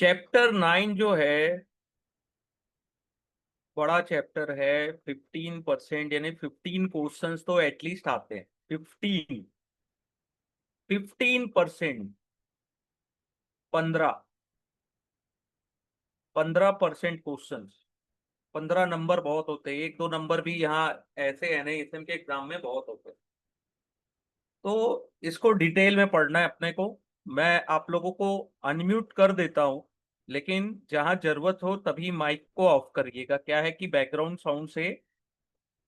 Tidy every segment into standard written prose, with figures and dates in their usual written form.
Chapter 9 जो है बड़ा चैप्टर है। 15% यानी 15 क्वेश्चंस तो एटलीस्ट आते हैं। 15% 15 15% क्वेश्चन। 15 नंबर बहुत होते हैं, एक दो नंबर भी यहाँ ऐसे है ना, इसम के एग्जाम में बहुत होते हैं। तो इसको डिटेल में पढ़ना है अपने को। मैं आप लोगों को अनम्यूट कर देता हूँ, लेकिन जहां जरूरत हो तभी माइक को ऑफ करिएगा। क्या है कि बैकग्राउंड साउंड से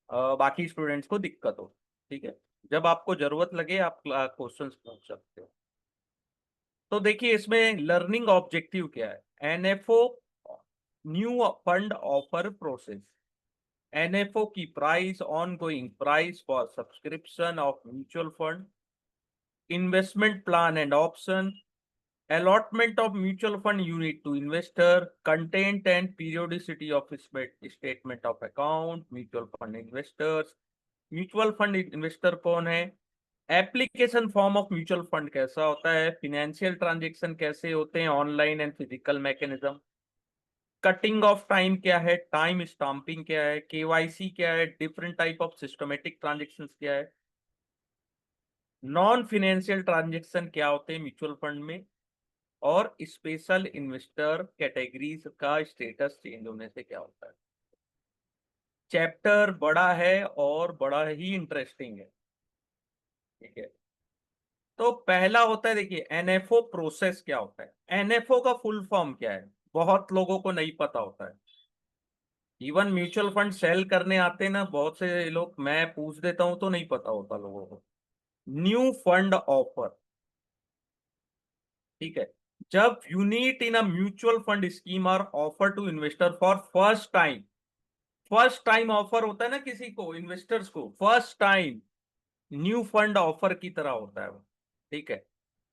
बाकी स्टूडेंट्स को दिक्कत हो। ठीक है, जब आपको जरूरत लगे आप क्वेश्चंस पूछ सकते हो। तो देखिए इसमें लर्निंग ऑब्जेक्टिव क्या है। NFO new fund offer process. NFO की price, ongoing price for subscription of mutual fund, investment plan and option, allotment of mutual fund unit to investor, content and periodicity of statement of account, mutual fund investors, mutual fund investor कौन है, application form of mutual fund कैसा होता है, financial transaction कैसे होते हैं, online and physical mechanism, cutting of time क्या है, टाइम स्टाम्पिंग क्या है, केवाईसी क्या है, different type of systematic transaction क्या है, नॉन फिनेंशियल ट्रांजेक्शन क्या होते हैं म्यूचुअल फंड में, और स्पेशल इन्वेस्टर कैटेगरीज का स्टेटस चेंज होने से क्या होता है। चैप्टर बड़ा है और बड़ा ही इंटरेस्टिंग है। ठीक है, तो पहला होता है, देखिए एनएफओ प्रोसेस क्या होता है। एनएफओ का फुल फॉर्म क्या है, बहुत लोगों को नहीं पता होता है। इवन म्यूचुअल फंड सेल करने आते हैं ना बहुत से लोग, मैं पूछ देता हूं तो नहीं पता होता लोगों को। New fund offer. ठीक है, जब unit in a mutual fund scheme are offer to investor for first time. First time offer होता है ना किसी को, इन्वेस्टर्स को first time new fund offer की तरह होता है वो। ठीक है,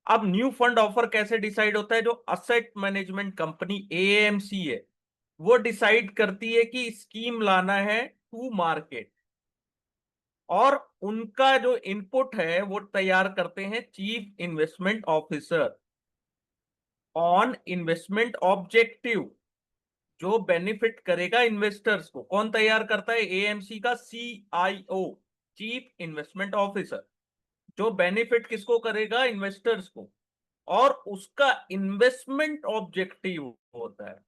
अब न्यू फंड ऑफर कैसे डिसाइड होता है, जो असेट मैनेजमेंट कंपनी एएमसी है वो डिसाइड करती है कि स्कीम लाना है टू मार्केट, और उनका जो इनपुट है वो तैयार करते हैं chief investment officer on investment objective, जो बेनिफिट करेगा इन्वेस्टर्स को। कौन तैयार करता है, एएमसी का सीआईओ, चीफ इन्वेस्टमेंट ऑफिसर, जो बेनिफिट किसको करेगा, इन्वेस्टर्स को, और उसका इन्वेस्टमेंट ऑब्जेक्टिव होता है।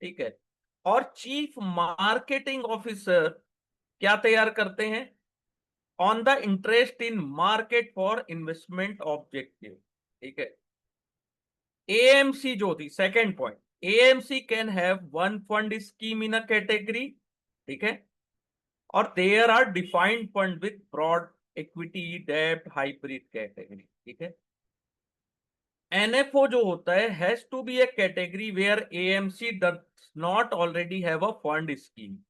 ठीक है, और चीफ मार्केटिंग ऑफिसर क्या तैयार करते हैं, on the interest in market for investment objective. ठीक है, एएमसी जो थी, second point, AMC can have one fund scheme in a category. ठीक है, और there are defined fund with broad equity डेब्ट हाइब्रिड कैटेगरी। ठीक है, एनएफओ जो होता है has to be a category where AMC does not already have a fund scheme.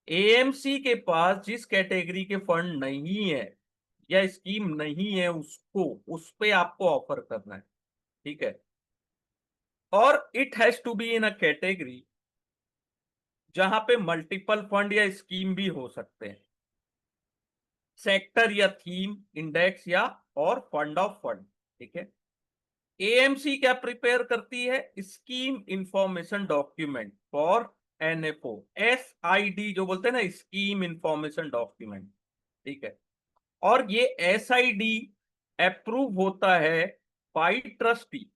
AMC के पास जिस कैटेगरी के फंड नहीं है या स्कीम नहीं है, उसको उस पे आपको ऑफर करना है। ठीक है, और it has to be in a category जहां पे मल्टीपल फंड या स्कीम भी हो सकते हैं, सेक्टर या थीम, इंडेक्स या और फंड ऑफ फंड। ठीक है, एएमसी क्या प्रिपेयर करती है, scheme information document for NFO, SID जो बोलते हैं ना, स्कीम इंफॉर्मेशन डॉक्यूमेंट। ठीक है, और ये एसआईडी अप्रूव होता है बाई ट्रस्टी,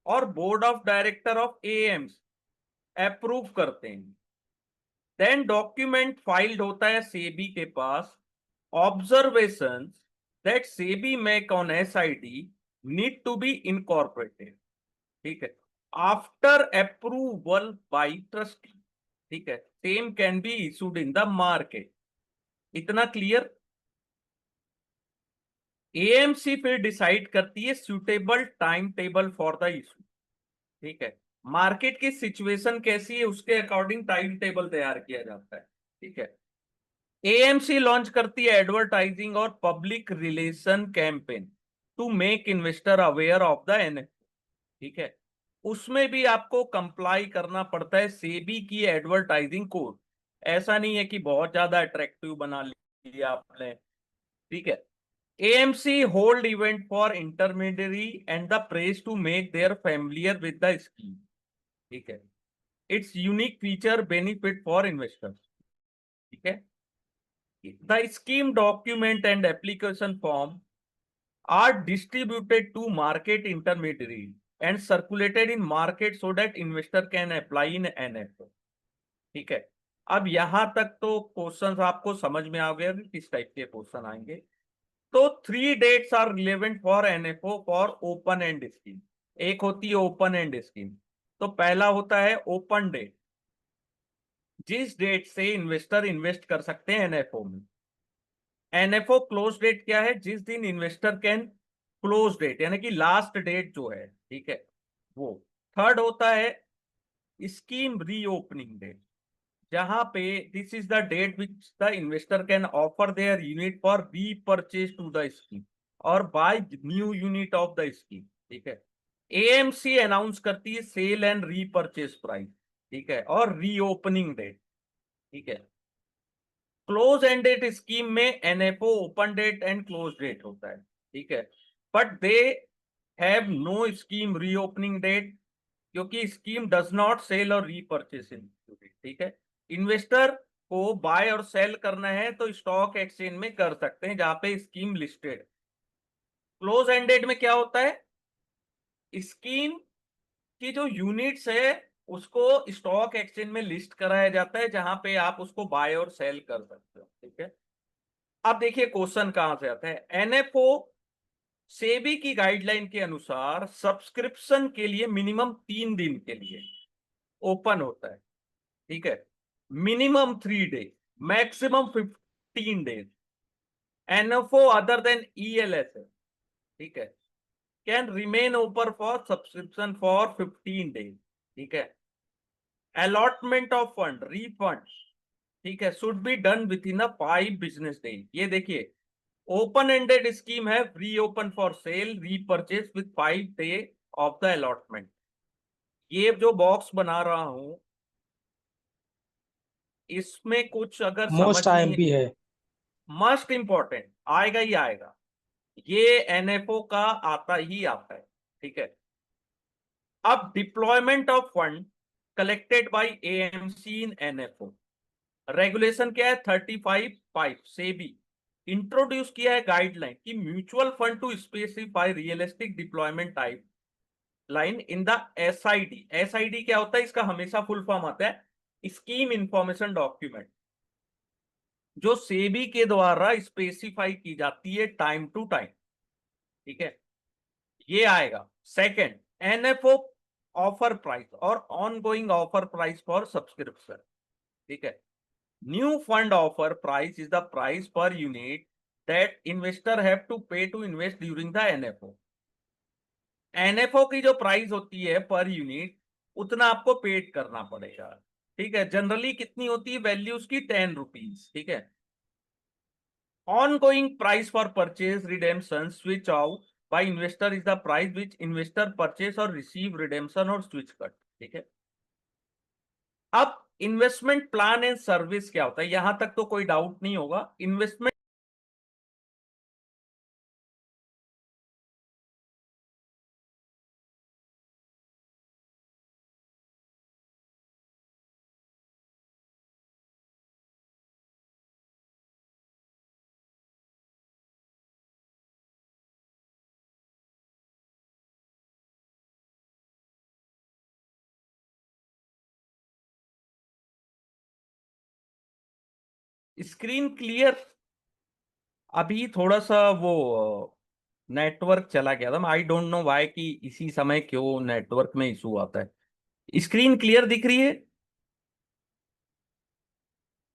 और board of director of AMCs approve करते हैं। देन डॉक्यूमेंट फाइल्ड होता है सेबी के पास, observation that SEBI make on SID need to be incorporated. ठीक है, आफ्टर अप्रूवल बाई ट्रस्टी। ठीक है, same can be issued in the market. इतना क्लियर। एएमसी फिर डिसाइड करती है suitable time table for the issue. ठीक है, मार्केट की सिचुएशन कैसी है उसके अकॉर्डिंग टाइम टेबल तैयार किया जाता है। ठीक है, एएमसी लॉन्च करती है एडवर्टाइजिंग और public relation campaign to make investor aware of the NFO. ठीक है, उसमें भी आपको कंप्लाई करना पड़ता है सेबी की एडवर्टाइजिंग कोड। ऐसा नहीं है कि बहुत ज्यादा अट्रैक्टिव बना लिया आपने। ठीक है, AMC hold event for intermediary and the press to make their familiar with the scheme. ठीक है, it's unique feature benefit for investors. ठीक है, the scheme document and application form are distributed to market intermediary and circulated in market so that investor can apply in NFO। ठीक है, अब यहां तक तो क्वेश्चंस आपको समझ में आ गया कि किस टाइप के क्वेश्चन आएंगे। तो 3 dates are relevant for NFO for open end scheme. एक होती है ओपन एंड स्कीम। तो पहला होता है ओपन डेट, जिस डेट से इन्वेस्टर इन्वेस्ट कर सकते हैं एनएफओ में। एनएफओ क्लोज डेट क्या है, जिस दिन इन्वेस्टर कैन क्लोज डेट, यानी कि लास्ट डेट जो है, ठीक है वो। थर्ड होता है स्कीम रीओपनिंग डेट, जहां पे this is the date which the investor can offer their unit for repurchase to the scheme और buy new unit of the scheme. ठीक है, एएमसी अनाउंस करती है सेल एंड रीपर्चेज प्राइस। ठीक है, और रीओपनिंग डेट। ठीक है, क्लोज एंडेड स्कीम में NFO open date and close date होता है। ठीक है, but they have no scheme reopening date, क्योंकि scheme does not sell or repurchase in. ठीक है, इन्वेस्टर को बाय और सेल करना है तो स्टॉक एक्सचेंज में कर सकते हैं जहां पे स्कीम लिस्टेड। क्लोज एंडेड में क्या होता है, स्कीम की जो यूनिट्स है उसको स्टॉक एक्सचेंज में लिस्ट कराया जाता है, जहां पे आप उसको बाय और सेल कर सकते हो। ठीक है, अब देखिए क्वेश्चन कहां से आता है। एनएफओ सेबी की गाइडलाइन के अनुसार सब्सक्रिप्शन के लिए मिनिमम 3 दिन के लिए ओपन होता है। ठीक है, minimum 3 days, maximum 15 days. NFO other than ELS, ठीक है, can remain open for subscription for 15 days. ठीक है, अलॉटमेंट ऑफ फंड रिफंड, ठीक है, should be done with in 5 business day. ये देखिए, ओपन एंडेड स्कीम है, री open for sale repurchase with 5 day of the allotment. ये जो बॉक्स बना रहा हूं इसमें कुछ अगर समझ मोस्ट नहीं, आईएमपी है। मस्ट इंपॉर्टेंट आएगा ही आएगा, ये एनएफओ का आता ही आता है। ठीक है, अब deployment of fund collected by AMC in NFO, regulation क्या है 35(5) से भी इंट्रोड्यूस किया है गाइडलाइन कि mutual fund to specify realistic deployment type line in the SID. SID क्या होता है, इसका हमेशा फुल फॉर्म आता है स्कीम इंफॉर्मेशन डॉक्यूमेंट, जो सेबी के द्वारा स्पेसिफाई की जाती है टाइम टू टाइम। ठीक है, ये आएगा। सेकंड, एनएफओ ऑफर प्राइस और ongoing offer price for subscription. ठीक है, new fund offer price is the price per unit that investor have to pay to invest during the NFO. NFO की जो price होती है पर यूनिट, उतना आपको paid करना पड़ेगा। ठीक है, जनरली कितनी होती है वैल्यू उसकी, 10 रुपीज। ठीक है, ongoing price for purchase redemption switch out by investor is the price which investor purchase or receive redemption और switch cut। ठीक है, अब इन्वेस्टमेंट प्लान एंड सर्विस क्या होता है, यहां तक तो कोई डाउट नहीं होगा। इन्वेस्टमेंट स्क्रीन क्लियर, अभी थोड़ा सा वो नेटवर्क चला गया था, आई डोंट नो व्हाई कि इसी समय क्यों नेटवर्क में इशू आता है। स्क्रीन क्लियर दिख रही है?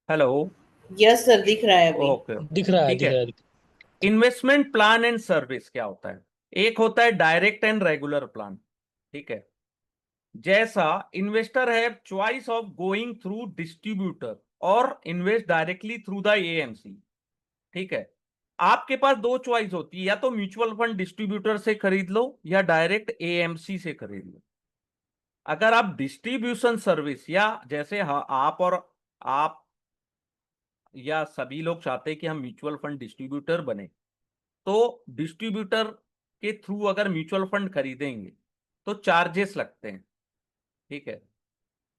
हेलो? यस सर, दिख रहा है अभी। ओके, दिख रहा है, ठीक दिख है। रहा है। इन्वेस्टमेंट प्लान एंड सर्विस क्या होता है, एक होता है डायरेक्ट एंड रेगुलर प्लान। ठीक है, जैसा इन्वेस्टर है choice of going through distributor और invest directly through the AMC. ठीक है, आपके पास दो चॉइस होती है, या तो म्यूचुअल फंड डिस्ट्रीब्यूटर से खरीद लो या डायरेक्ट एएमसी से खरीद लो। अगर आप डिस्ट्रीब्यूशन सर्विस, या जैसे हाँ आप और आप या सभी लोग चाहते हैं कि हम म्यूचुअल फंड डिस्ट्रीब्यूटर बने, तो डिस्ट्रीब्यूटर के थ्रू अगर म्यूचुअल फंड खरीदेंगे तो चार्जेस लगते हैं। ठीक है,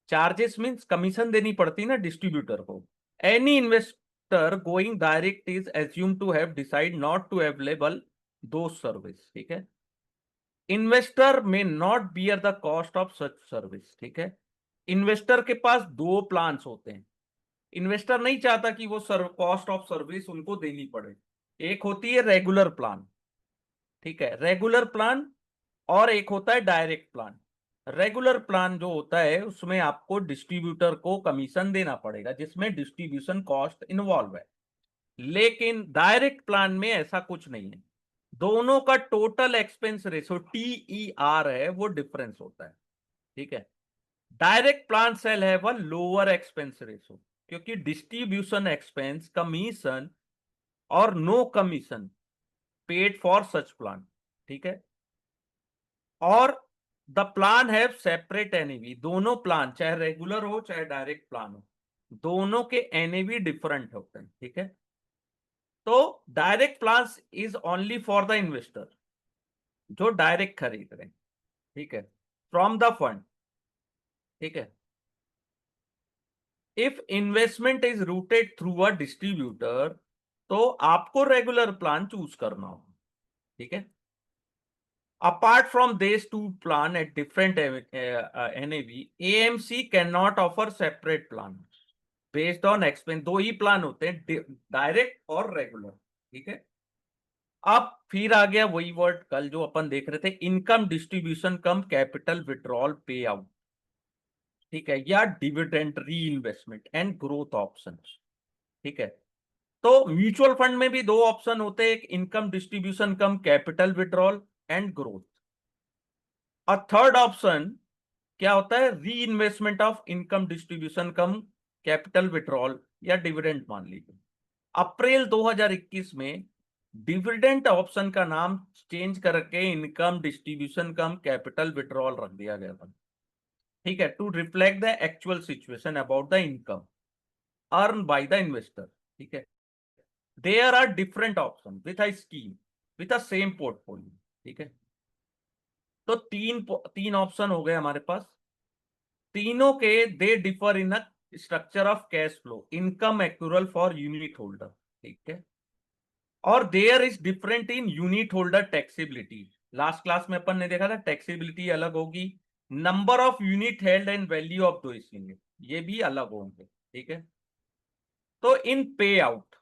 चार्जेस मीन्स कमीशन देनी पड़ती ना डिस्ट्रीब्यूटर को। Any investor going direct is assume to have decide not to available the service. ठीक है, investor may not bear the cost of such service. ठीक है, इन्वेस्टर के पास दो प्लान्स होते हैं। इन्वेस्टर नहीं चाहता कि वो कॉस्ट ऑफ सर्विस उनको देनी पड़े। एक होती है रेगुलर प्लान, ठीक है, रेगुलर प्लान, और एक होता है डायरेक्ट प्लान। रेगुलर प्लान जो होता है उसमें आपको डिस्ट्रीब्यूटर को कमीशन देना पड़ेगा, जिसमें डिस्ट्रीब्यूशन कॉस्ट इन्वॉल्व है। लेकिन डायरेक्ट प्लान में ऐसा कुछ नहीं है, दोनों का टोटल एक्सपेंस रेशो TER है, वो डिफरेंस होता है। ठीक है, डायरेक्ट प्लान सेल है वह लोअर एक्सपेंस रेशो, क्योंकि डिस्ट्रीब्यूशन एक्सपेंस कमीशन और no commission paid for such plan. ठीक है, और the plan have separate NAV. दोनों प्लान चाहे रेगुलर हो चाहे डायरेक्ट प्लान हो, दोनों के एनएवी डिफरेंट होते हैं। ठीक है, तो direct plan is only for the investor जो डायरेक्ट खरीद रहे हैं। ठीक है, फ्रॉम द फंड। ठीक है, if investment is rooted through a distributor तो आपको रेगुलर प्लान चूज करना होगा। ठीक है, apart from these two plan at different NAV, AMC cannot offer separate plan based on expense। दो ही प्लान होते हैं, डायरेक्ट और रेगुलर। ठीक है, अब फिर आ गया वही वर्ड कल जो अपन देख रहे थे, income distribution cum capital withdrawal पे आउट। ठीक है, या डिविडेंड री इन्वेस्टमेंट एंड ग्रोथ ऑप्शन। ठीक है, तो म्यूचुअल फंड में भी दो ऑप्शन होते हैं, एक income distribution cum capital withdrawal and growth. और थर्ड ऑप्शन क्या होता है, री investment of income distribution cum capital withdrawal या डिविडेंड मान लीजिए। अप्रैल 2021 में डिविडेंड ऑप्शन का नाम चेंज करके income distribution cum capital withdrawal रख दिया गया था। ठीक है, to reflect the actual situation about the income earn by the investor. ठीक है, there are different option with a scheme with a same portfolio. ठीक है, तो तीन तीन ऑप्शन हो गए हमारे पास, तीनों के they differ in structure of cash flow, income accrual for unit holder. ठीक है, और there is different in unit holder taxability. Last class में अपन ने देखा था टैक्सेबिलिटी अलग होगी, number of unit held and value of the unit ये भी अलग होंगे। ठीक है, तो इन पे आउट।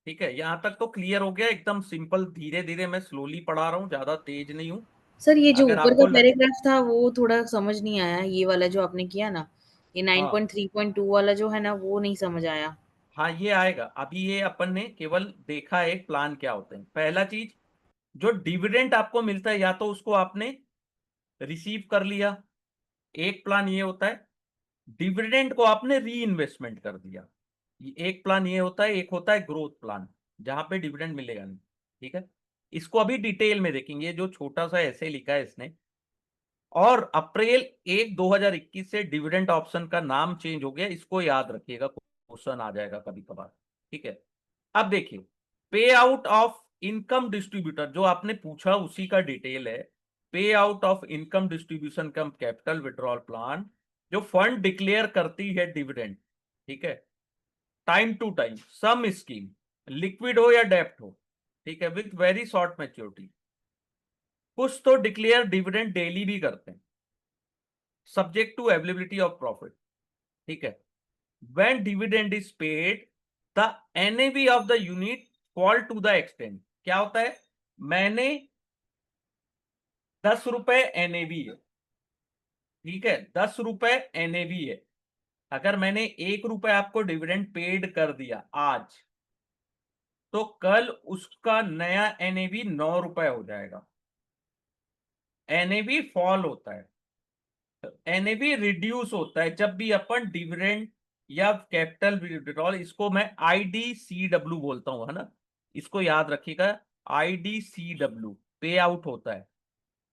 ठीक है, यहां तक तो क्लियर हो गया, एकदम सिंपल, धीरे धीरे मैं स्लोली पढ़ा रहा हूं, ज्यादा तेज नहीं हूं। सर ये जो अगर ऊपर का आपको पैराग्राफ था वो थोड़ा समझ नहीं आया, ये वाला जो आपने किया ना, ये हाँ 9.3.2 वाला जो है ना वो नहीं समझ आया। हाँ, ये आएगा अभी। ये अपन ने केवल देखा है प्लान क्या होते हैं। पहला चीज, जो डिविडेंड आपको मिलता है या तो उसको आपने रिसीव कर लिया, एक प्लान ये होता है। डिविडेंड को आपने री इन्वेस्टमेंट कर दिया, एक प्लान ये होता है। एक होता है ग्रोथ प्लान, जहां पे डिविडेंड मिलेगा नहीं। ठीक है, इसको अभी डिटेल में देखेंगे, जो छोटा सा ऐसे लिखा है इसने। और अप्रैल 2021 से डिविडेंड ऑप्शन का नाम चेंज हो गया, इसको याद रखिएगा, क्वेश्चन आ जाएगा कभी कभार। ठीक है, अब देखिए, पे आउट ऑफ इनकम डिस्ट्रीब्यूटर जो आपने पूछा उसी का डिटेल है। Pay out of income distribution cum capital withdrawal plan, जो फंड डिक्लेयर करती है डिविडेंड। ठीक है, time to time, some scheme, liquid हो या डेप्ट हो। ठीक है, विथ वेरी शॉर्ट मैच्योरिटी। कुछ तो डिक्लेयर डिविडेंड डेली भी करते हैं, subject to availability of profit. ठीक है, when dividend is paid the NAV of the unit fall to the extent। क्या होता है, मैंने 10 रुपए NAV है। ठीक है, 10 रुपए NAV है। अगर मैंने 1 रुपए आपको डिविडेंड पेड कर दिया आज, तो कल उसका नया NAV 9 रुपए हो जाएगा। NAV फॉल होता है, NAV रिड्यूस होता है जब भी अपन डिविडेंड या कैपिटल विड्रॉल, इसको मैं IDCW बोलता हूं, है ना, इसको याद रखिएगा। IDCW पे आउट होता है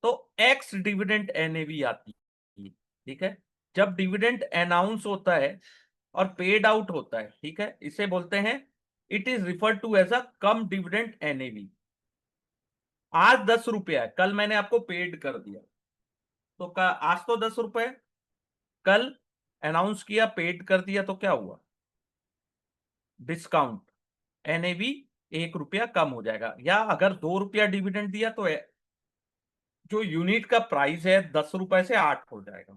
तो एक्स डिविडेंड NAV आती है। ठीक है, जब डिविडेंड अनाउंस होता है और पेड आउट होता है, ठीक है, इसे बोलते हैं, it is refer to as a cum dividend NAV। आज 10 रुपया है, कल मैंने आपको पेड कर दिया, तो आज तो 10 रुपए, कल अनाउंस किया, पेड कर दिया, तो क्या हुआ? डिस्काउंट, एनएवी 1 रुपया कम हो जाएगा। या अगर 2 रुपया डिविडेंड दिया तो जो यूनिट का प्राइस है 10 रुपए से 8 हो जाएगा।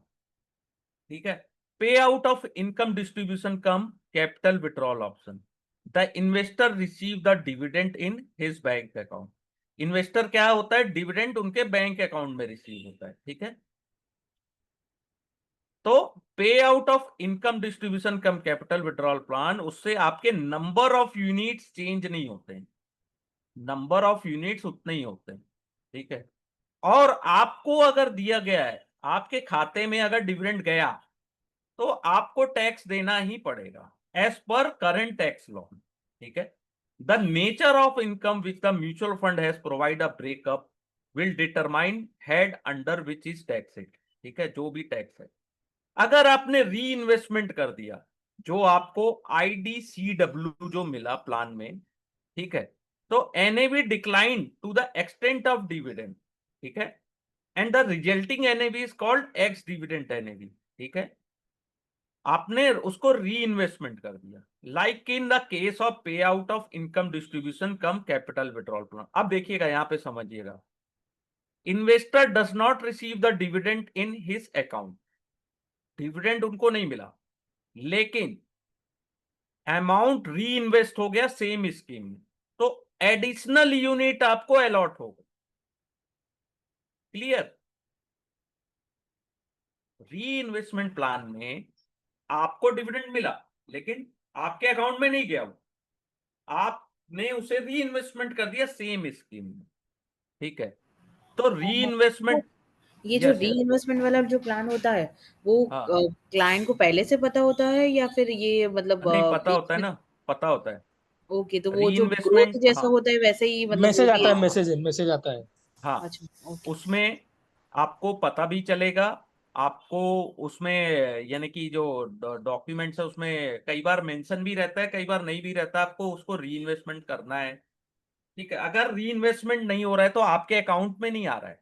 ठीक है। Pay out of income distribution cum capital withdrawal option, the investor receive the dividend in his bank account. Investor क्या होता है? डिविडेंड उनके बैंक अकाउंट में रिसीव होता है। ठीक है। तो पे out of income distribution cum capital withdrawal plan, उससे आपके नंबर ऑफ यूनिट्स चेंज नहीं होते हैं, नंबर ऑफ यूनिट्स उतने ही होते हैं। ठीक है। और आपको अगर दिया गया है, आपके खाते में अगर डिविडेंड गया, तो आपको टैक्स देना ही पड़ेगा as per current tax law. ठीक है। The nature of income which the mutual fund has provide a breakup will determine head under which is taxed. ठीक है, जो भी टैक्स है। अगर आपने री इन्वेस्टमेंट कर दिया, जो आपको आईडीसीडब्ल्यू जो मिला प्लान में, ठीक है, तो NAV decline to the extent of dividend. ठीक है। And the resulting NAV is called ex dividend NAV. ठीक है। आपने उसको री इन्वेस्टमेंट कर दिया, like in the case of पे out of income distribution cum capital withdrawal plan. अब देखिएगा, यहां पे समझिएगा, investor does not receive the dividend in his account, dividend उनको नहीं मिला, लेकिन अमाउंट री इन्वेस्ट हो गया सेम स्कीम में, तो एडिशनल यूनिट आपको अलॉट होगा। क्लियर? री इन्वेस्टमेंट प्लान में आपको डिविडेंड मिला, लेकिन आपके अकाउंट में नहीं गया वो, आपने उसे री इन्वेस्टमेंट कर दिया सेम स्कीम में। ठीक है। तो री तो इन्वेस्टमेंट, ये जो यस री यस, इन्वेस्टमेंट वाला जो प्लान होता है, वो हाँ, क्लाइंट को पहले से पता होता है या फिर ये मतलब नहीं पता बीच होता है में? ना, पता होता है। ओके, तो वो री जो ग्रोथ इन्वेस्टमेंट, जैसा हाँ, होता है वैसे ही मतलब वो मैसेज आता भी। है, हाँ हाँ मैसेज आता है। हाँ, अच्छा, ओके। उसमें आपको पता भी चलेगा। आपको उसमें यानी कि जो डॉक्यूमेंट्स है उसमें कई बार मेंशन भी रहता है, कई बार नहीं भी रहता, आपको उसको री इन्वेस्टमेंट करना है। ठीक है। अगर री इन्वेस्टमेंट नहीं हो रहा है तो आपके अकाउंट में नहीं आ रहा है,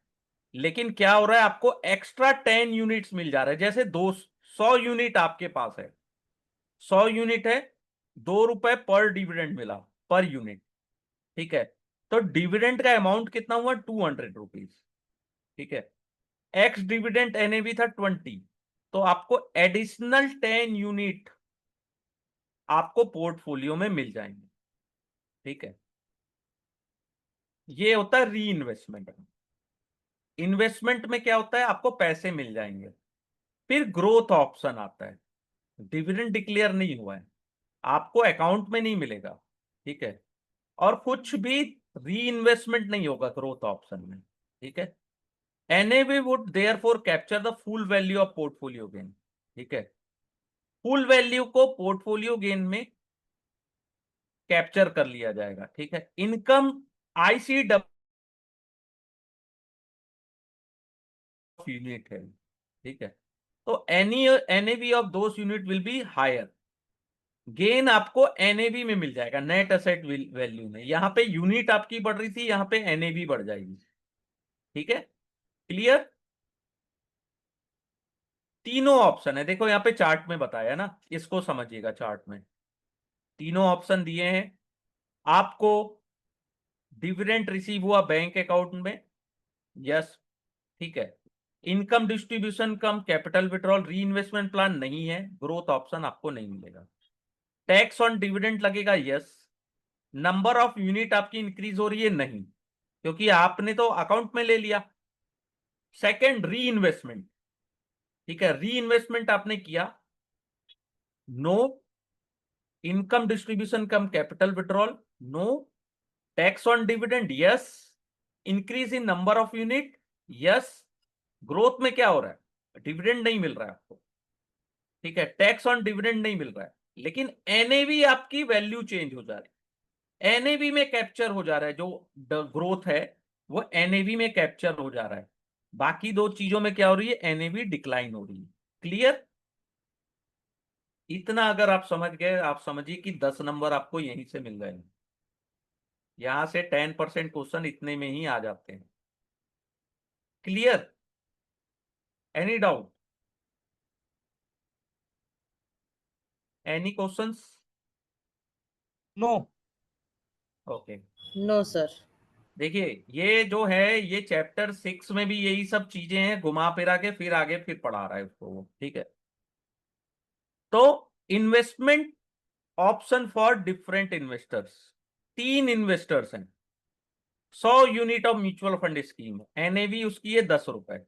लेकिन क्या हो रहा है, आपको एक्स्ट्रा 10 यूनिट्स मिल जा रहा है। जैसे 100 यूनिट आपके पास है, 100 यूनिट है, 2 रुपए पर डिविडेंड मिला पर यूनिट। ठीक है। तो डिविडेंड का अमाउंट कितना हुआ? 200 रुपीज। ठीक है। एक्स डिविडेंड एनएवी था 20, तो आपको एडिशनल 10 यूनिट आपको पोर्टफोलियो में मिल जाएंगे। ठीक है। ये होता है री इन्वेस्टमेंट। इन्वेस्टमेंट में क्या होता है, आपको पैसे मिल जाएंगे। फिर ग्रोथ ऑप्शन आता है, डिविडेंड डिक्लेयर नहीं हुआ है, आपको अकाउंट में नहीं मिलेगा। ठीक है। और कुछ भी री इन्वेस्टमेंट नहीं होगा ग्रोथ ऑप्शन में। ठीक है। NAV would therefore capture the full value of portfolio gain. ठीक है। फुल वैल्यू को पोर्टफोलियो गेन में कैप्चर कर लिया जाएगा। ठीक है। इनकम आईसीडब्ल्यू यूनिट है। ठीक है। तो any NAV of those unit will be higher, gain आपको एनएवी में मिल जाएगा, नेट एसेट वैल्यू में। यहां पे यूनिट आपकी बढ़ रही थी, यहां पे एनएवी बढ़ जाएगी। ठीक है। क्लियर? तीनों ऑप्शन है, देखो यहाँ पे चार्ट में बताया ना, इसको समझिएगा। चार्ट में तीनों ऑप्शन दिए हैं आपको। डिविडेंड रिसीव हुआ बैंक अकाउंट में, यस। ठीक है। Income distribution cum capital withdrawal री इन्वेस्टमेंट प्लान नहीं है, ग्रोथ ऑप्शन आपको नहीं मिलेगा। टैक्स ऑन डिविडेंड लगेगा, यस। नंबर ऑफ यूनिट आपकी इंक्रीज हो रही है, नहीं, क्योंकि आपने तो अकाउंट में ले लिया। सेकंड, री इन्वेस्टमेंट। ठीक है। री इन्वेस्टमेंट आपने किया, no. Income distribution cum capital withdrawal, no. Tax on dividend, yes. Increase in number of unit, yes. Growth में क्या हो रहा है, डिविडेंड नहीं मिल रहा है आपको। ठीक है। टैक्स ऑन डिविडेंड नहीं मिल रहा है, लेकिन एनएवी आपकी वैल्यू चेंज हो जा रही है, एनएवी में कैप्चर हो जा रहा है। जो ग्रोथ है वो एनएवी में कैप्चर हो जा रहा है। बाकी दो चीजों में क्या हो रही है, एनएवी डिक्लाइन हो रही है। क्लियर? इतना अगर आप समझ गए, आप समझिए कि 10 नंबर आपको यहीं से मिल गए। यहां से 10% क्वेश्चन इतने में ही आ जाते हैं। Clear? Any doubt? Any questions? No. Okay, no sir. देखिए ये जो है ये चैप्टर 6 में भी यही सब चीजें हैं, घुमा फिरा के फिर आगे फिर पढ़ा रहा है उसको वो, ठीक है। तो investment option for different investors, 3 investors हैं, 100 unit of mutual fund scheme, NAV उसकी है 10 रुपए,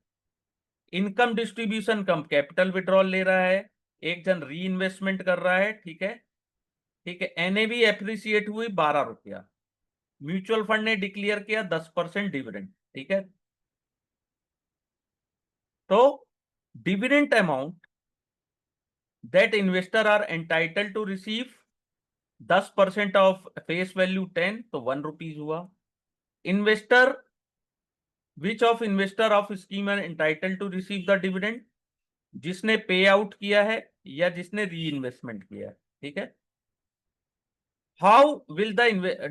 income distribution cum capital withdrawal ले रहा है, एक जन री इन्वेस्टमेंट कर रहा है, ठीक है, ठीक है। एनएवी एप्रिसिएट हुई 12 रुपया, म्यूचुअल फंड ने डिक्लेयर किया 10% डिविडेंड, ठीक है। तो dividend amount that investor are entitle to receive 10% of face value 10, तो 1 रुपीज हुआ। Investor which of investor of scheme are entitle to receive the dividend, जिसने पे आउट किया है या जिसने री इन्वेस्टमेंट किया है, ठीक है। How will the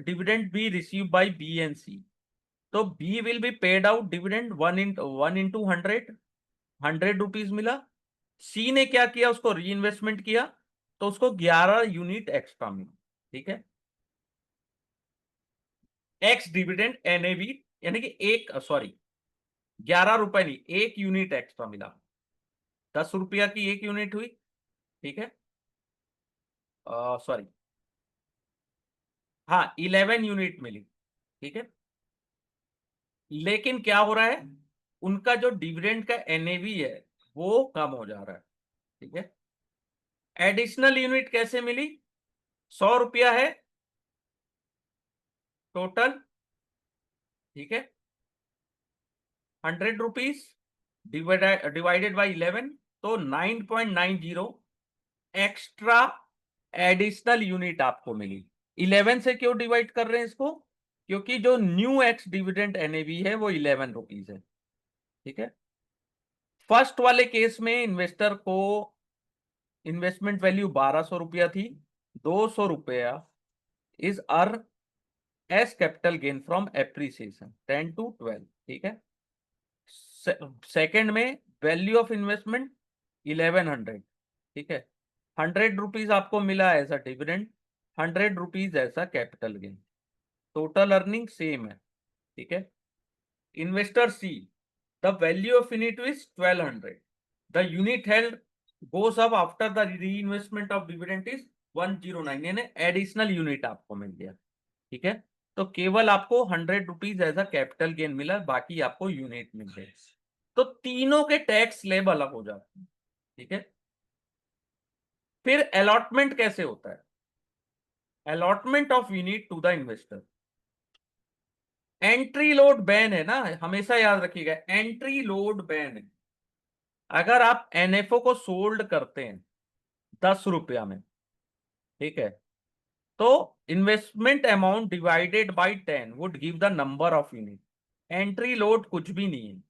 dividend be receive by B and C, तो B will be paid out dividend 1 into 100, 100 rupees मिला। सी ने क्या किया, उसको री इन्वेस्टमेंट किया, तो उसको 11 यूनिट एक्स्ट्रा मिला, ठीक है। एक्स डिविडेंड एनएवी, यानी कि एक, सॉरी 11 रुपए नहीं, 1 यूनिट एक्स्ट्रा मिला, 10 रुपया की 1 यूनिट हुई, ठीक है, सॉरी, हाँ 11 यूनिट मिली, ठीक है। लेकिन क्या हो रहा है, उनका जो डिविडेंड का एनएवी है वो कम हो जा रहा है, ठीक है। एडिशनल यूनिट कैसे मिली, 100 रुपया है टोटल, ठीक है, 100 रुपीज डिवाइडेड बाई 11, तो 9.90 एक्स्ट्रा एडिशनल यूनिट आपको मिली। 11 से क्यों डिवाइड कर रहे हैं इसको, क्योंकि जो न्यू एक्स डिविडेंड एनएवी है वो 11 रुपीज है, ठीक है। फर्स्ट वाले केस में इन्वेस्टर को इन्वेस्टमेंट वैल्यू 1200 रुपया थी, 200 रुपया is earn S capital gain from appreciation 10 to 12, ठीक है। सेकेंड में वैल्यू ऑफ इन्वेस्टमेंट 1100, ठीक है, 100 रुपीज आपको मिला एज अ डिविडेंड, 100 रुपीज ऐसा capital gain, total earning same है, ठीक है। Investor C, the value of unit is 1200, the unit held goes up after the reinvestment of dividend is 109, यानी additional unit आपको मिल गया, ठीक है। तो केवल आपको 100 rupees as a capital gain मिला, बाकी आपको यूनिट मिल गए, तो तीनों के टैक्स स्लैब अलग हो जाते हैं, ठीक है। फिर अलॉटमेंट कैसे होता है, allotment of unit to the investor, entry load ban है ना, हमेशा याद रखिएगा एंट्री लोड बैन है। अगर आप एनएफओ को सोल्ड करते हैं 10 रुपया में, ठीक है, तो investment amount divided by 10 would give the number of unit, entry load कुछ भी नहीं है,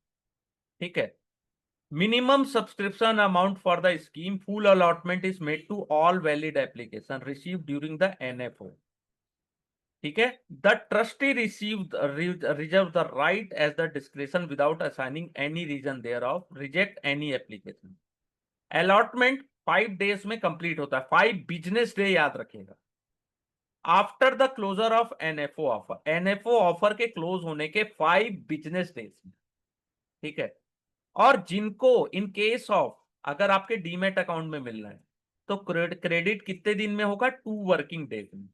ठीक है। Minimum subscription amount for the scheme, full allotment is made to all valid application receive during the NFO, ठीक है। The trustee reserve the right as the description without assigning any reason thereof reject any application. Allotment 5 days में complete होता है, 5 business day याद रखिएगा, after the closure of NFO offer, NFO offer के close होने के 5 business days में, ठीक है। और जिनको इन केस ऑफ अगर आपके डीमेट अकाउंट में मिल रहा है तो क्रेडिट कितने दिन में होगा, 2 वर्किंग डेज में,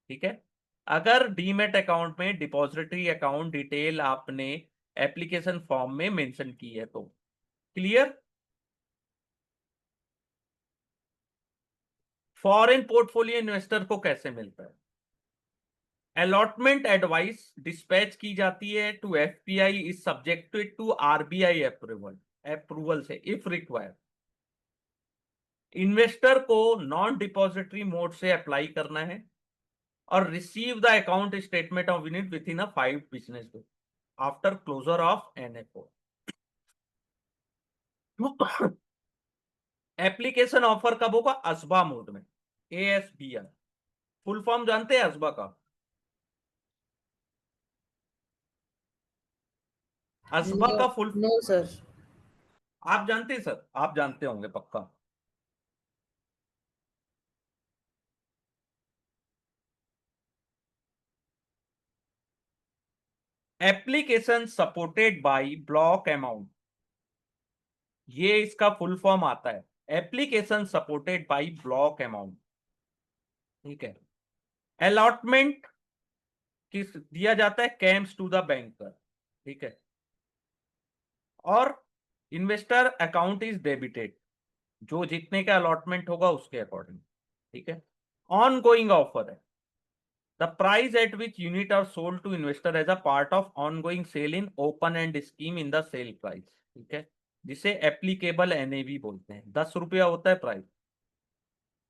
ठीक है। अगर डीमेट अकाउंट में डिपॉजिटरी अकाउंट डिटेल आपने एप्लीकेशन फॉर्म में मेंशन की है तो क्लियर। फॉरेन पोर्टफोलियो इन्वेस्टर को कैसे मिलता है, अलॉटमेंट एडवाइस डिस्पैच की जाती है to FPI, is subjected to RBI approval से इफ रिक्वायर्ड। इन्वेस्टर को नॉन डिपॉजिटरी मोड से अप्लाई करना है और receive the account statement of unit within 5 business day after closure of NFO. Application offer कब होगा, असबा मोड में, ASBR, full form जानते हैं असबा का, असबा नो। का फुल, नो सर। आप जानते हैं सर, आप जानते होंगे पक्का। Application supported bye block amount, ये इसका फुल फॉर्म आता है, application supported bye block amount. ठीक है। अलॉटमेंट किस दिया जाता है, कैम्स टू द बैंकर। ठीक है। और इन्वेस्टर अकाउंट इज डेबिटेड, जो जितने का अलॉटमेंट होगा उसके अकॉर्डिंग। ठीक है। ऑन गोइंग ऑफर है, the price at which unit are sold to investor as a part of ongoing sale in open end scheme in the sale price. ठीक है। जिसे एप्लीकेबल एनएवी बोलते हैं, 10 रुपया होता है प्राइस।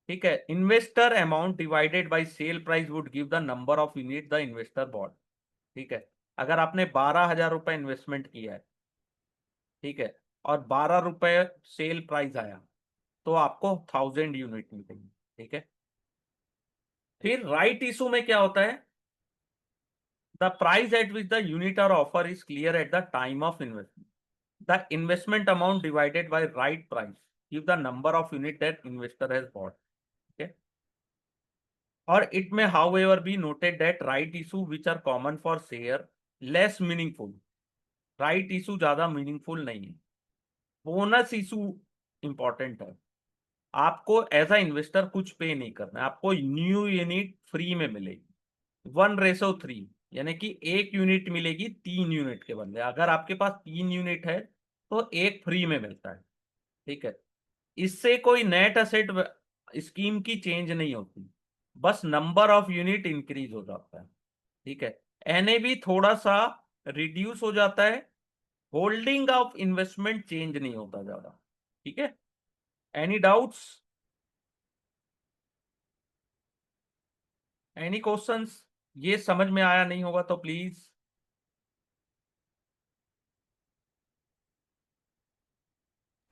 ठीक है। Investor amount divided by sale price would give the number of unit the investor bought. ठीक है। अगर आपने 12,000 रुपए इन्वेस्टमेंट किया है, ठीक है, और 12 रुपए सेल प्राइस आया, तो आपको 1000 यूनिट मिलेगी। ठीक है। फिर राइट इशू में क्या होता है, the price at which the unit are offer is clear at the time of investment, the investment amount divided by right price give the number of unit that investor has bought. ठीक है। और it may however be noted that right issue which are common for share less meaningful, right issue ज्यादा meaningful नहीं है। Bonus issue important है, आपको as अ investor कुछ पे नहीं करना है, आपको न्यू यूनिट फ्री में मिलेगी 1:3, यानी कि 1 यूनिट मिलेगी 3 यूनिट के बदले। अगर आपके पास 3 यूनिट है तो एक फ्री में मिलता है। ठीक है। इससे कोई नेट असेट स्कीम की चेंज नहीं होती, बस नंबर ऑफ यूनिट इंक्रीज हो जाता है। ठीक है। एनएवी थोड़ा सा रिड्यूस हो जाता है, होल्डिंग ऑफ इन्वेस्टमेंट चेंज नहीं होता ज्यादा। ठीक है। Any doubts, any questions? ये समझ में आया नहीं होगा तो प्लीज,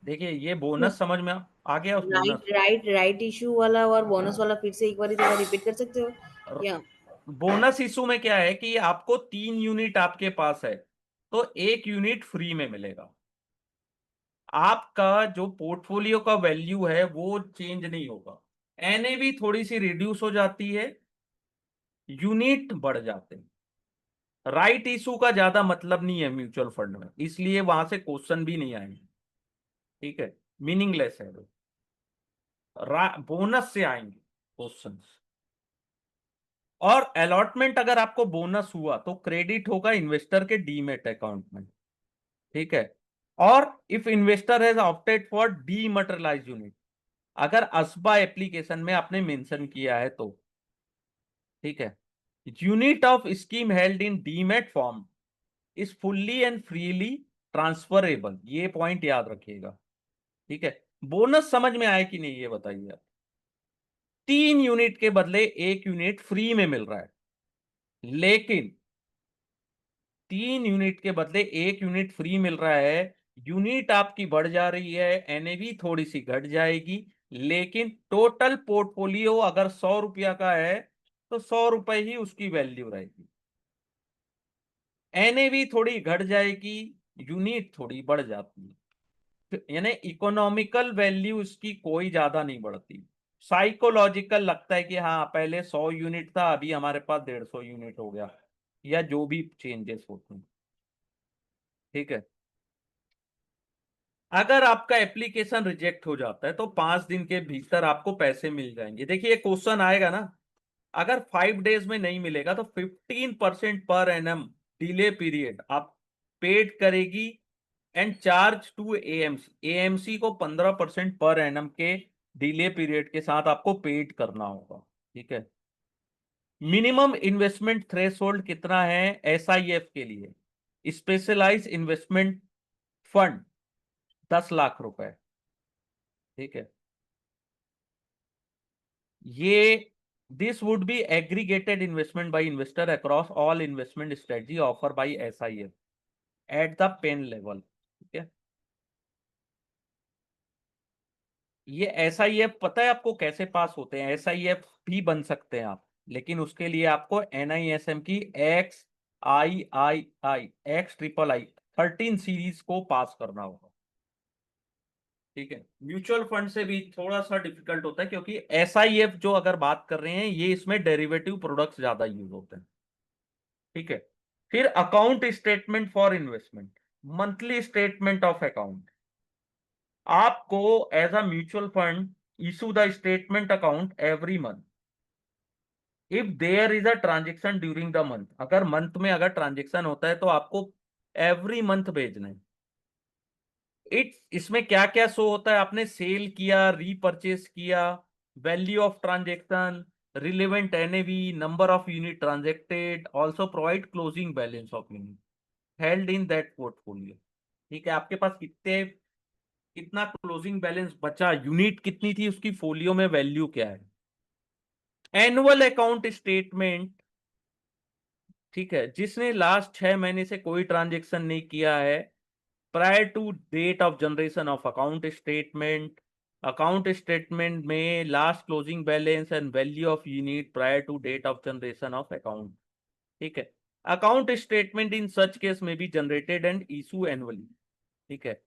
देखिए ये बोनस समझ में आ गया, उस बोनस राइट इशू वाला और बोनस वाला फिर से एक बार थोड़ा रिपीट कर सकते हो या? बोनस इशू में क्या है कि आपको 3 यूनिट आपके पास है तो 1 यूनिट फ्री में मिलेगा। आपका जो पोर्टफोलियो का वैल्यू है वो चेंज नहीं होगा, एनएवी थोड़ी सी रिड्यूस हो जाती है, यूनिट बढ़ जाते हैं। राइट इशू का ज्यादा मतलब नहीं है म्यूचुअल फंड में, इसलिए वहां से क्वेश्चन भी नहीं आएंगे। ठीक है। मीनिंगलेस है वो, बोनस से आएंगे क्वेश्चंस। और अलॉटमेंट अगर आपको बोनस हुआ तो क्रेडिट होगा इन्वेस्टर के डीमेट अकाउंट में। ठीक है। और if investor has opted for dematerialise unit, अगर असबा एप्लीकेशन में आपने मेंशन किया है तो, ठीक है, unit of scheme held in demat form is fully and freely transferable, ये पॉइंट याद रखिएगा। ठीक है। बोनस समझ में आया कि नहीं ये बताइए आप। 3 यूनिट के बदले 1 यूनिट फ्री में मिल रहा है, लेकिन 3 यूनिट के बदले 1 यूनिट फ्री मिल रहा है, यूनिट आपकी बढ़ जा रही है, एनएवी थोड़ी सी घट जाएगी, लेकिन टोटल पोर्टफोलियो अगर 100 रुपया का है तो 100 रुपए ही उसकी वैल्यू रहेगी। एनएवी थोड़ी घट जाएगी, यूनिट थोड़ी बढ़ जाती है, यानी इकोनॉमिकल वैल्यू इसकी कोई ज्यादा नहीं बढ़ती। साइकोलॉजिकल लगता है कि हाँ पहले 100 यूनिट था अभी हमारे पास 150 यूनिट हो गया, या जो भी चेंजेस होते हैं। ठीक है। अगर आपका एप्लीकेशन रिजेक्ट हो जाता है तो 5 दिन के भीतर आपको पैसे मिल जाएंगे। देखिए क्वेश्चन आएगा ना, अगर 5 डेज में नहीं मिलेगा तो 15% पर एनम डिले पीरियड आप पेड करेगी and charge to AMC, AMC को 15% पर एनम के डिले पीरियड के साथ आपको पेड करना होगा। ठीक है। मिनिमम इन्वेस्टमेंट थ्रेशोल्ड कितना है एसआईएफ के लिए, स्पेशलाइज इन्वेस्टमेंट फंड 10 लाख रुपए। ठीक है। ये this would be aggregated investment by investor across all investment strategy offer by SIF at the PAN level. ठीक है। ये एसआईएफ पता है आपको कैसे पास होते हैं, एसआईएफ भी बन सकते हैं आप, लेकिन उसके लिए आपको एनआईएसएम की XIII 13 सीरीज को पास करना होगा। ठीक है। म्यूचुअल फंड से भी थोड़ा सा डिफिकल्ट होता है क्योंकि एसआईएफ जो अगर बात कर रहे हैं ये इसमें डेरिवेटिव प्रोडक्ट्स ज्यादा यूज होते हैं। ठीक है। फिर account statement for investment, monthly statement of account. आपको as a mutual fund issue the statement account every month if there is a transaction during the month. अगर मंथ में अगर ट्रांजेक्शन होता है तो आपको एवरी मंथ भेजना है। इसमें क्या क्या शो होता है, आपने सेल किया, रीपरचेस किया, value of transaction, relevant NAV, number of unit transacted, also provide closing balance of unit held in that portfolio. ठीक है, आपके पास कितना क्लोजिंग बैलेंस बचा, यूनिट कितनी थी, उसकी फोलियो में वैल्यू क्या है। एनुअल अकाउंट स्टेटमेंट, ठीक है, जिसने लास्ट 6 महीने से कोई ट्रांजेक्शन नहीं किया है, prior to date of generation of account statement में last closing balance and value of unit prior to date of generation of account. ठीक है, account statement in such case में be generated and issue annually. ठीक है,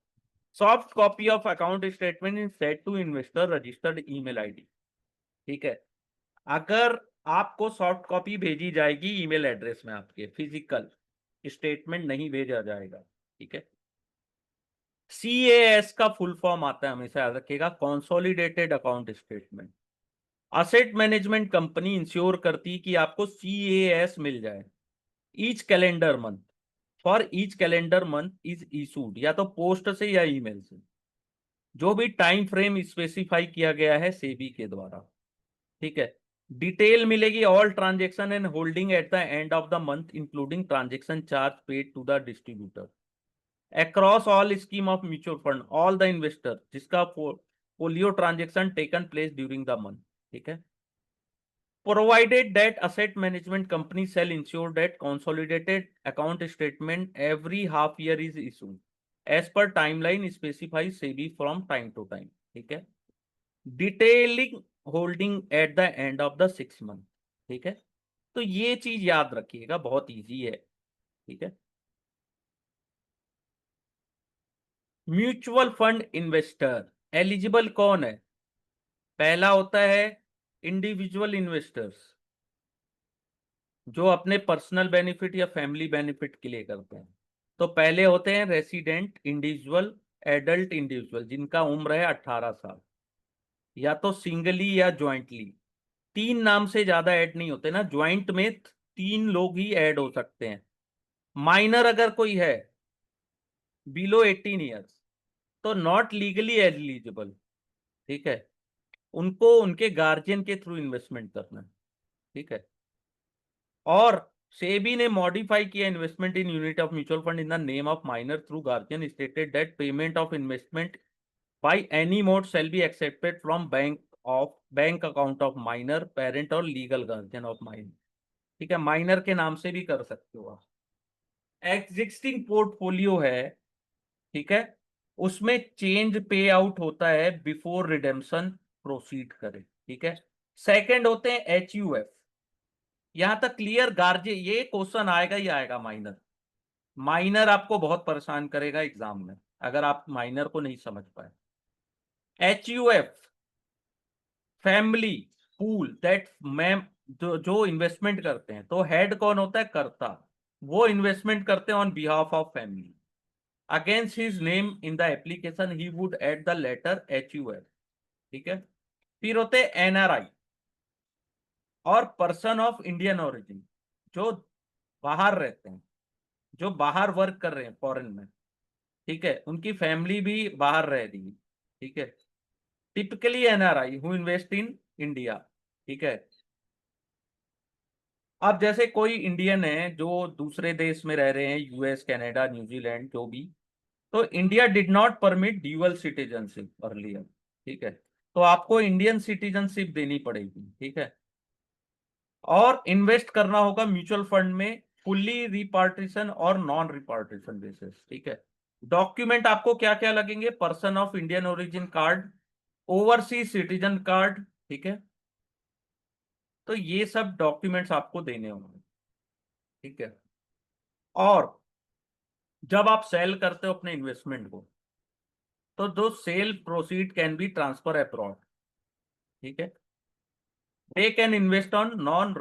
soft copy of account statement is set to investor registered email ID. ठीक है, अगर आपको soft copy भेजी जाएगी ईमेल एड्रेस में, आपके फिजिकल स्टेटमेंट नहीं भेजा जाएगा। ठीक है, CAS का फुल फॉर्म आता है, हमेशा याद रखिएगा, consolidated account statement. Asset management company ensure करती कि आपको CAS मिल जाए each calendar month, for each calendar month is issued, या तो पोस्ट से या ईमेल से, जो भी टाइम फ्रेम स्पेसिफाई किया गया है सेबी के द्वारा। ठीक है, डिटेल मिलेगी all transaction and holding at the end of the month including transaction charge paid to the distributor across all scheme of mutual fund all the investor जिसका folio transaction taken place during the month। ठीक है, provided that asset management company shall ensure that consolidated account statement every half year is issued as per timeline specified SEBI from time to time। ठीक है, detailing holding at the end of the 6 month। ठीक है, तो ये चीज याद रखिएगा, बहुत इजी है। ठीक है, म्यूचुअल फंड इन्वेस्टर एलिजिबल कौन है? पहला होता है इंडिविजुअल इन्वेस्टर्स, जो अपने पर्सनल बेनिफिट या फैमिली बेनिफिट के लिए करते हैं। तो पहले होते हैं रेसिडेंट इंडिविजुअल, एडल्ट इंडिविजुअल, जिनका उम्र है 18 साल, या तो सिंगली या ज्वाइंटली। 3 नाम से ज्यादा ऐड नहीं होते ना, ज्वाइंट में 3 लोग ही ऐड हो सकते हैं। माइनर अगर कोई है बिलो 18 ईयर्स तो नॉट लीगली एलिजिबल। ठीक है, उनको उनके गार्जियन के थ्रू इन्वेस्टमेंट करना है। ठीक है, और सेबी ने मॉडिफाई किया investment in unit of mutual fund in the name of minor through guardian stated that payment of investment by any mode shall be accepted from bank account of minor parent और legal guardian of minor. ठीक है, minor के नाम से भी कर सकते हो आप। एग्जिस्टिंग पोर्टफोलियो है, ठीक है, उसमें चेंज पे आउट होता है बिफोर रिडेम्पशन प्रोसीड करे। ठीक है, सेकंड होते हैं HUF। यहां तक क्लियर, गार्जियन, ये क्वेश्चन आएगा ही आएगा। माइनर, माइनर आपको बहुत परेशान करेगा एग्जाम में अगर आप माइनर को नहीं समझ पाए। HUF family pool that ma'am, जो इन्वेस्टमेंट करते हैं, तो हेड कौन होता है? कर्ता। वो इन्वेस्टमेंट करते हैं on behalf of family. Against his name in the application he would add the letter HUF। ठीक है, फिर होते हैं NRI और पर्सन ऑफ इंडियन ओरिजिन, जो बाहर रहते हैं, जो बाहर वर्क कर रहे हैं फॉरेन में। ठीक है, उनकी फैमिली भी बाहर रह रही है। ठीक है, typically NRI who invest in India. ठीक है, अब जैसे कोई इंडियन है जो दूसरे देश में रह रहे हैं, US, कनाडा, न्यूजीलैंड, जो भी, तो India did not permit dual citizenship earlier. ठीक है, तो आपको इंडियन सिटीजनशिप देनी पड़ेगी। ठीक है, और इन्वेस्ट करना होगा म्यूचुअल फंड में फुल्ली रिपार्टीशन और नॉन रिपार्टीशन बेसिस। ठीक है, डॉक्यूमेंट आपको क्या क्या लगेंगे? Person of Indian origin card, overseas citizen card. ठीक है, तो ये सब डॉक्यूमेंट्स आपको देने होंगे। ठीक है, और जब आप सेल करते हो अपने इन्वेस्टमेंट को, तो दो sale proceed can be transfer abroad. ठीक है, they can invest on non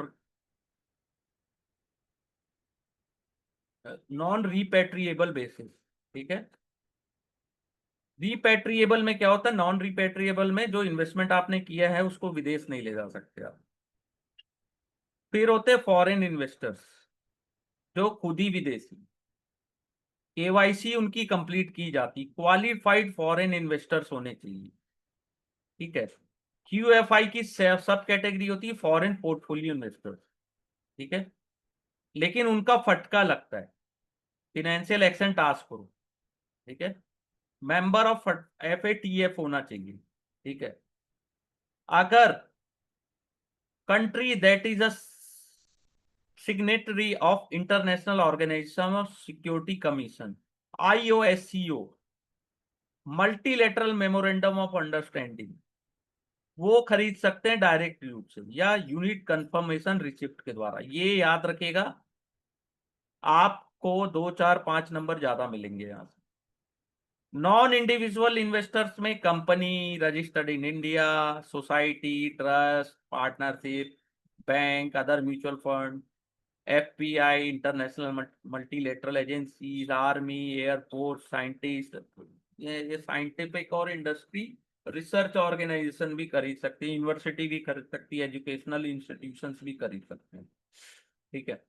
non repatriable basis, ठीक है। रिपेट्रिएबल में क्या होता है, नॉन रिपेट्रिएबल में जो इन्वेस्टमेंट आपने किया है उसको विदेश नहीं ले जा सकते आप। फिर होते हैं फॉरेन इन्वेस्टर्स, जो खुद ही विदेशी, केवाईसी उनकी कंप्लीट की जाती, क्वालिफाइड फॉरेन इन्वेस्टर्स होने चाहिए, ठीक है। क्यूएफआई की सब कैटेगरी होती है फॉरेन पोर्टफोलियो इन्वेस्टर्स, ठीक है, लेकिन उनका फटका लगता है फिनेंशियल एक्शन टास्क फोर्स, ठीक है। मेंबर ऑफ FATF होना चाहिए, ठीक है। अगर country that is a signatory of international organisation of security commission, IOSCO, multilateral memorandum of understanding, वो खरीद सकते हैं डायरेक्ट रूप से या यूनिट कंफर्मेशन रिसिप्ट के द्वारा। ये याद रखेगा, आपको 2 4 5 नंबर ज्यादा मिलेंगे यहां से। नॉन इंडिविजुअल इन्वेस्टर्स में company registered in India, society, trust, partnership, bank, other mutual fund, FBI, international multilateral agencies, army, air force, scientist, ये साइंटिफिक और इंडस्ट्री रिसर्च ऑर्गेनाइजेशन भी खरीद सकती है, यूनिवर्सिटी भी खरीद सकती है, एजुकेशनल इंस्टीट्यूशंस भी खरीद सकते हैं, ठीक है।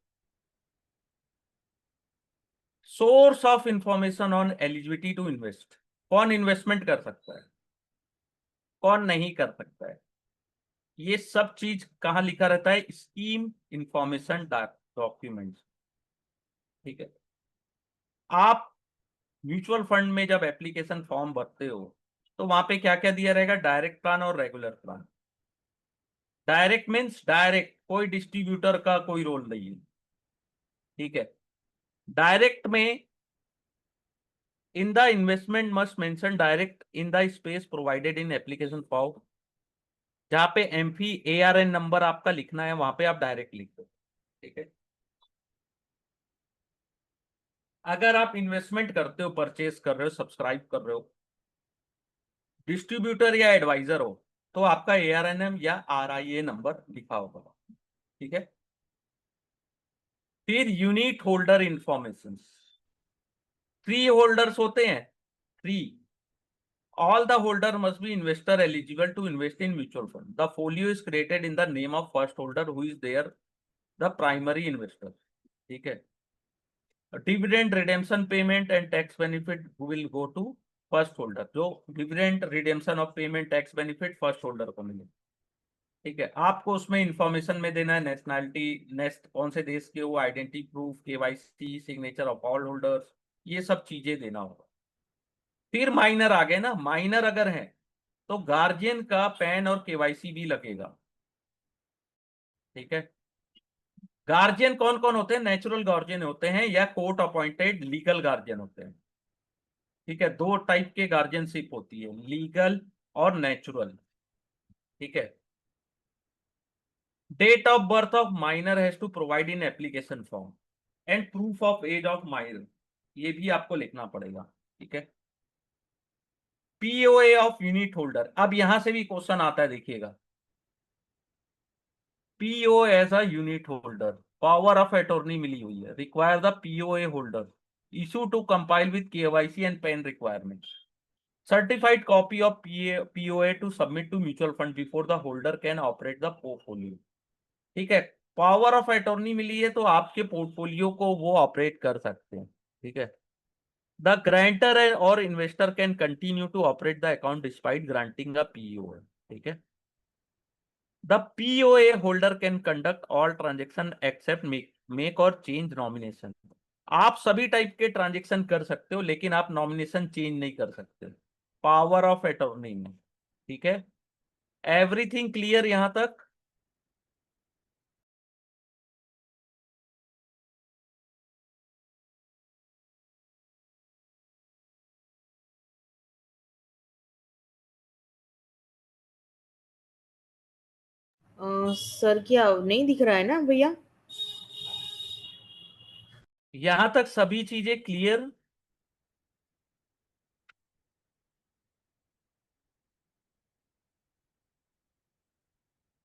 Source of information on eligibility to invest, कौन इन्वेस्टमेंट कर सकता है, कौन नहीं कर सकता है, ये सब चीज कहाँ लिखा रहता है, स्कीम इंफॉर्मेशन डॉक्यूमेंट, ठीक है। आप म्यूचुअल फंड में जब एप्लीकेशन फॉर्म भरते हो तो वहां पे क्या क्या दिया रहेगा, डायरेक्ट प्लान और regular plan. Direct means direct, कोई डिस्ट्रीब्यूटर का कोई रोल नहीं है, ठीक है। डायरेक्ट में in the investment must mention direct in the space provided in application form, जहां पे एमफी ARN नंबर आपका लिखना है वहां पे आप डायरेक्ट लिख दो, ठीक है। अगर आप इन्वेस्टमेंट करते हो, परचेस कर रहे हो, सब्सक्राइब कर रहे हो, डिस्ट्रीब्यूटर या एडवाइजर हो, तो आपका ARNM या RIA नंबर लिखा होगा, ठीक है। फिर unit holder information, free holders होते हैं, free, all the holder must be investor eligible to invest in mutual fund, the folio is created in the name of first holder who is there the primary investor, ठीक है। Dividend redemption payment and tax benefit will go to first holder, जो dividend redemption of payment tax benefit first holder को मिले, ठीक है। आपको उसमें information में देना है नेशनैलिटी, नेक्स्ट कौन से देश के हो, identity proof, KYC, signature of all holders, ये सब चीजें देना होगा। फिर माइनर आ गए ना, माइनर अगर है तो गार्जियन का पैन और KYC भी लगेगा, ठीक है। गार्जियन कौन कौन होते हैं, नेचुरल गार्जियन होते हैं या कोर्ट अपॉइंटेड लीगल गार्जियन होते हैं, ठीक है। दो टाइप के गार्जियनशिप होती है, लीगल और नेचुरल, ठीक है। Date of birth of minor has to provide in application form and proof of age of minor, ये भी आपको लिखना पड़ेगा, ठीक है। POA ऑफ यूनिट होल्डर, अब यहां से भी क्वेश्चन आता है, देखिएगा। PO as a unit holder, power of attorney मिली हुई है, require the POA holder issue to compile with KYC and PAN requirement, certified copy of POA to submit to mutual fund before the holder can operate the portfolio, ठीक है। Power of attorney मिली है तो आपके portfolio को वो operate कर सकते हैं, ठीक है। The grantor or investor can continue to operate the account despite granting the POA, ठीक है। The POA holder can conduct all transaction except make or change nomination, आप सभी टाइप के ट्रांजेक्शन कर सकते हो लेकिन आप नॉमिनेशन चेंज नहीं कर सकते पावर ऑफ अटॉर्नी में, ठीक है। एवरीथिंग क्लियर यहां तक? सर क्या नहीं दिख रहा है ना भैया? यहां तक सभी चीजें क्लियर?